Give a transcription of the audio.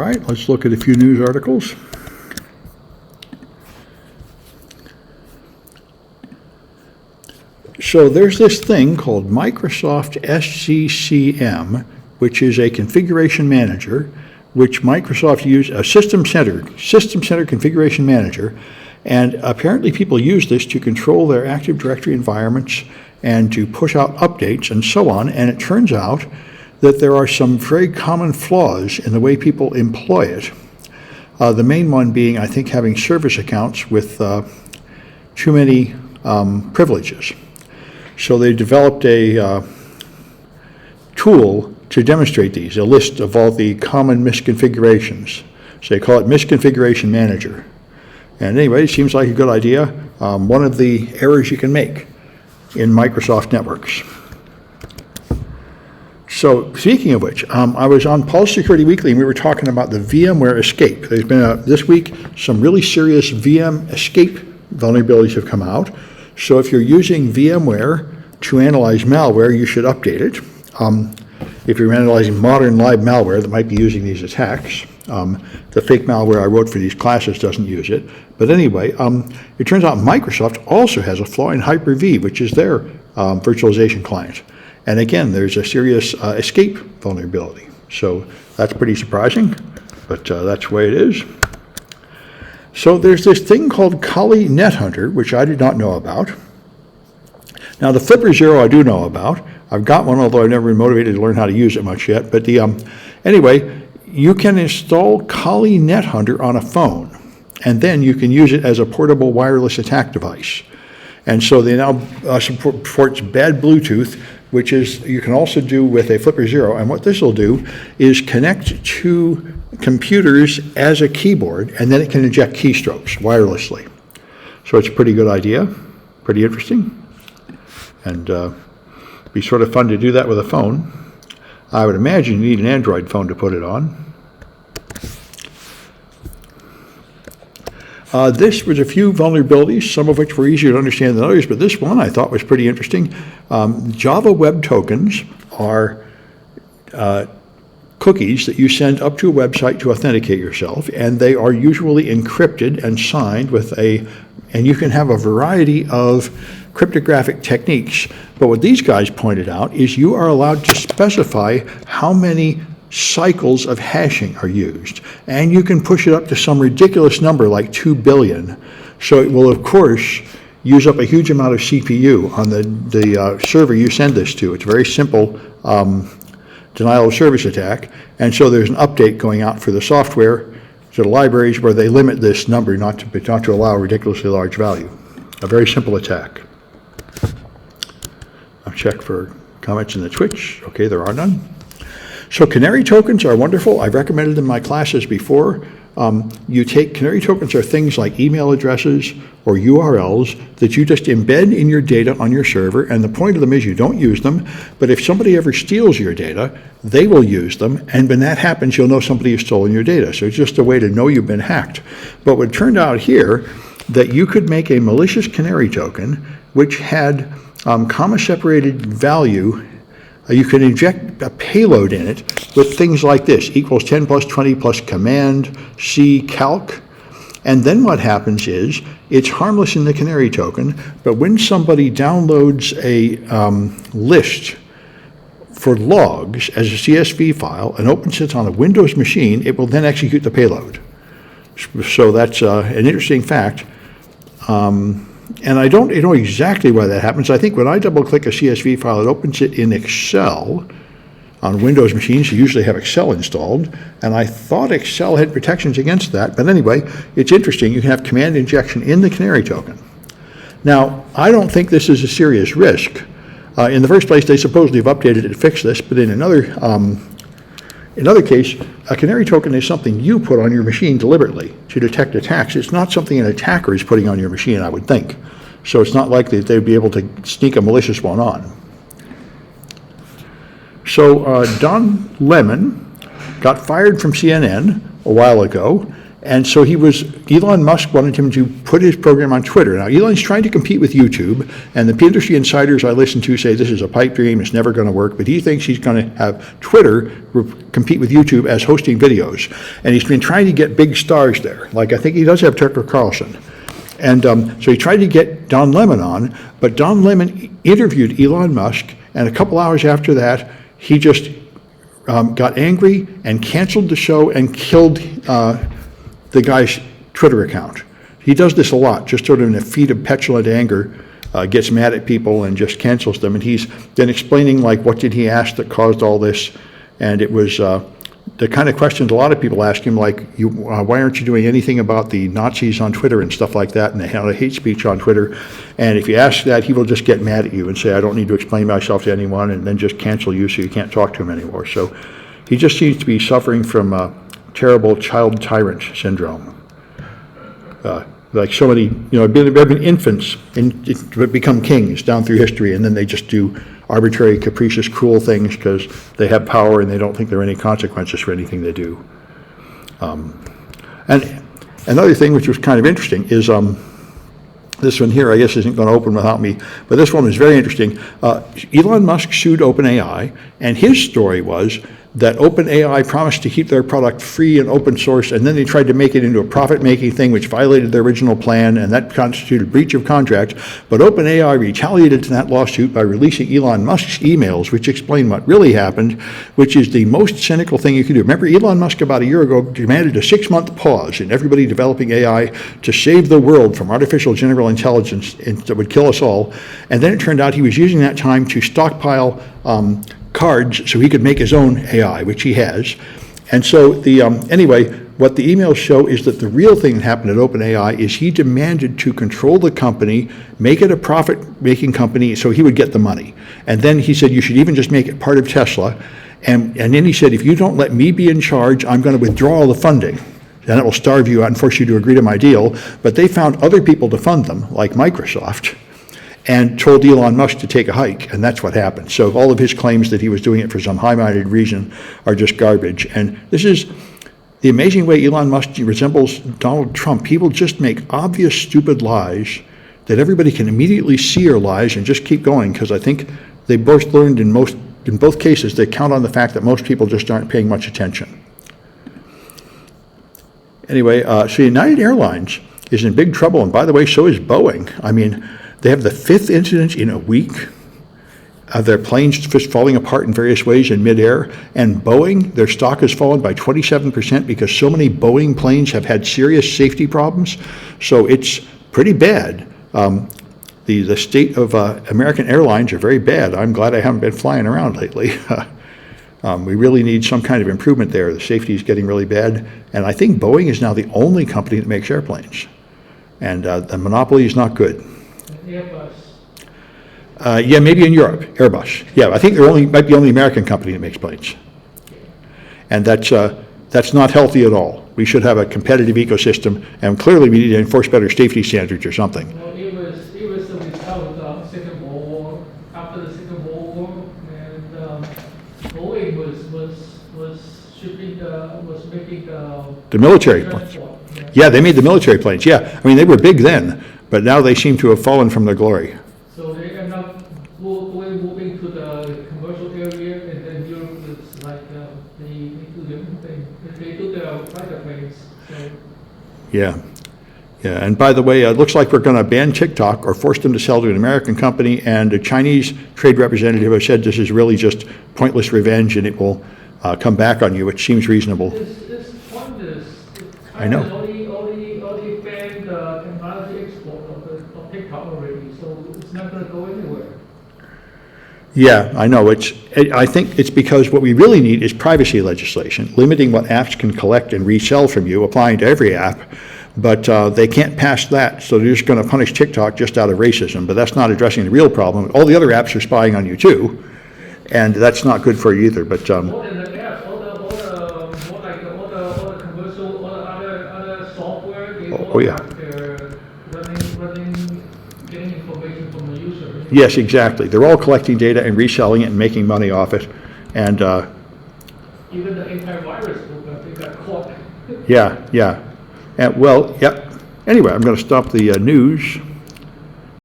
right, let's look at a few news articles. So there's this thing called Microsoft SCCM, which is a configuration manager, which Microsoft uses, a system center configuration manager, and apparently people use this to control their Active Directory environments and to push out updates and so on, and it turns out that there are some very common flaws in the way people employ it. The main one being, I think, having service accounts with too many privileges. So they developed a tool to demonstrate these, a list of all the common misconfigurations. So they call it Misconfiguration Manager. And anyway, it seems like a good idea. One of the errors you can make in Microsoft networks. So speaking of which, I was on Pulse Security Weekly and we were talking about the VMware escape. There's been, this week, some really serious VM escape vulnerabilities have come out. So if you're using VMware to analyze malware, you should update it. If you're analyzing modern live malware that might be using these attacks, the fake malware I wrote for these classes doesn't use it. But anyway, it turns out Microsoft also has a flaw in Hyper-V, which is their virtualization client. And again, there's a serious escape vulnerability. So that's pretty surprising, but that's the way it is. So there's this thing called Kali NetHunter, which I did not know about. Now the Flipper Zero I do know about. I've got one, although I've never been motivated to learn how to use it much yet. But anyway, you can install Kali NetHunter on a phone, and then you can use it as a portable wireless attack device. And so they now supports bad Bluetooth, which is you can also do with a Flipper Zero. And what this will do is connect to computers as a keyboard, and then it can inject keystrokes wirelessly. So it's a pretty good idea, pretty interesting, and be sort of fun to do that with a phone. I would imagine you need an Android phone to put it on. This was a few vulnerabilities, some of which were easier to understand than others, but this one I thought was pretty interesting. Java Web Tokens are cookies that you send up to a website to authenticate yourself, and they are usually encrypted and signed with and you can have a variety of cryptographic techniques. But what these guys pointed out is you are allowed to specify how many cycles of hashing are used, and you can push it up to some ridiculous number like 2 billion. So it will, of course, use up a huge amount of CPU on the server you send this to. It's a very simple denial of service attack, and so there's an update going out for the software to the libraries where they limit this number not to allow a ridiculously large value. A very simple attack. I'll check for comments in the Twitch. Okay, there are none. So canary tokens are wonderful. I've recommended them in my classes before. Canary tokens are things like email addresses or URLs that you just embed in your data on your server, and the point of them is you don't use them, but if somebody ever steals your data, they will use them, and when that happens, you'll know somebody has stolen your data. So it's just a way to know you've been hacked. But what turned out here, that you could make a malicious canary token which had comma-separated value. You can inject a payload in it with things like this, equals 10 plus 20 plus command C calc. And then what happens is, it's harmless in the canary token, but when somebody downloads a list for logs as a CSV file and opens it on a Windows machine, it will then execute the payload. So that's an interesting fact. And I don't know exactly why that happens. I think when I double-click a CSV file, it opens it in Excel. On Windows machines, you usually have Excel installed, and I thought Excel had protections against that. But anyway, it's interesting. You can have command injection in the canary token. Now, I don't think this is a serious risk. In the first place, they supposedly have updated it to fix this, but in another case, a canary token is something you put on your machine deliberately to detect attacks. It's not something an attacker is putting on your machine, I would think. So it's not likely that they'd be able to sneak a malicious one on. So Don Lemon got fired from CNN a while ago, And so Elon Musk wanted him to put his program on Twitter. Now, Elon's trying to compete with YouTube, and the industry insiders I listen to say this is a pipe dream, it's never going to work, but he thinks he's going to have Twitter compete with YouTube as hosting videos. And he's been trying to get big stars there. Like, I think he does have Tucker Carlson. And so he tried to get Don Lemon on, but Don Lemon interviewed Elon Musk, and a couple hours after that, he just got angry and canceled the show and killed the guy's Twitter account. He does this a lot, just sort of in a feat of petulant anger, gets mad at people and just cancels them. And he's then explaining, like, what did he ask that caused all this? And it was the kind of questions a lot of people ask him, like, why aren't you doing anything about the Nazis on Twitter and stuff like that, and the hate speech on Twitter? And if you ask that, he will just get mad at you and say, I don't need to explain myself to anyone, and then just cancel you so you can't talk to him anymore. So he just seems to be suffering from terrible child tyrant syndrome. Like so many, there have been infants become kings down through history, and then they just do arbitrary, capricious, cruel things because they have power and they don't think there are any consequences for anything they do. And another thing which was kind of interesting is this one here, I guess, isn't going to open without me, but this one was very interesting. Elon Musk sued OpenAI, and his story was that OpenAI promised to keep their product free and open source, and then they tried to make it into a profit-making thing which violated their original plan, and that constituted breach of contract. But OpenAI retaliated to that lawsuit by releasing Elon Musk's emails, which explain what really happened, which is the most cynical thing you can do. Remember, Elon Musk about a year ago demanded a 6-month pause in everybody developing AI to save the world from artificial general intelligence that would kill us all, and then it turned out he was using that time to stockpile cards so he could make his own AI, which he has. And so anyway, what the emails show is that the real thing that happened at OpenAI is he demanded to control the company, make it a profit-making company so he would get the money. And then he said, you should even just make it part of Tesla. And then he said, if you don't let me be in charge, I'm going to withdraw all the funding. Then it will starve you out and force you to agree to my deal. But they found other people to fund them, like Microsoft, and told Elon Musk to take a hike, and that's what happened. So all of his claims that he was doing it for some high-minded reason are just garbage. And this is the amazing way Elon Musk resembles Donald Trump. People just make obvious, stupid lies that everybody can immediately see are lies and just keep going, because I think they both learned in both cases, they count on the fact that most people just aren't paying much attention. Anyway, so United Airlines is in big trouble, and by the way, so is Boeing. I mean, they have the 5th incident in a week of their planes just falling apart in various ways in midair. And Boeing, their stock has fallen by 27% because so many Boeing planes have had serious safety problems. So it's pretty bad. The state of American Airlines are very bad. I'm glad I haven't been flying around lately. We really need some kind of improvement there. The safety is getting really bad. And I think Boeing is now the only company that makes airplanes. And the monopoly is not good. Airbus. Yeah, maybe in Europe, Airbus. Yeah, I think might be the only American company that makes planes. And that's not healthy at all. We should have a competitive ecosystem, and clearly we need to enforce better safety standards or something. Well, it was the result of the Second World War. After the Second World War, and Boeing was making the military planes. Yeah, they made the military planes. Yeah, I mean they were big then, but now they seem to have fallen from their glory. So they end up moving to the commercial area, and then Europe is like they do their fighter planes. So. Yeah. Yeah, and by the way, it looks like we're going to ban TikTok or force them to sell to an American company, and a Chinese trade representative has said this is really just pointless revenge and it will come back on you, which seems reasonable. It's pointless. I know. Already banned technology export of TikTok already, so it's not going to go anywhere. Yeah, I know. I think it's because what we really need is privacy legislation, limiting what apps can collect and resell from you, applying to every app. But they can't pass that, so they're just going to punish TikTok just out of racism. But that's not addressing the real problem. All the other apps are spying on you too, and that's not good for you either. But more than the apps, all the commercial, all the other software, they all they're getting information from the user. Yes, exactly. They're all collecting data and reselling it and making money off it, and even the antivirus program, they got caught. Yeah. Well, yep. Anyway, I'm going to stop the news.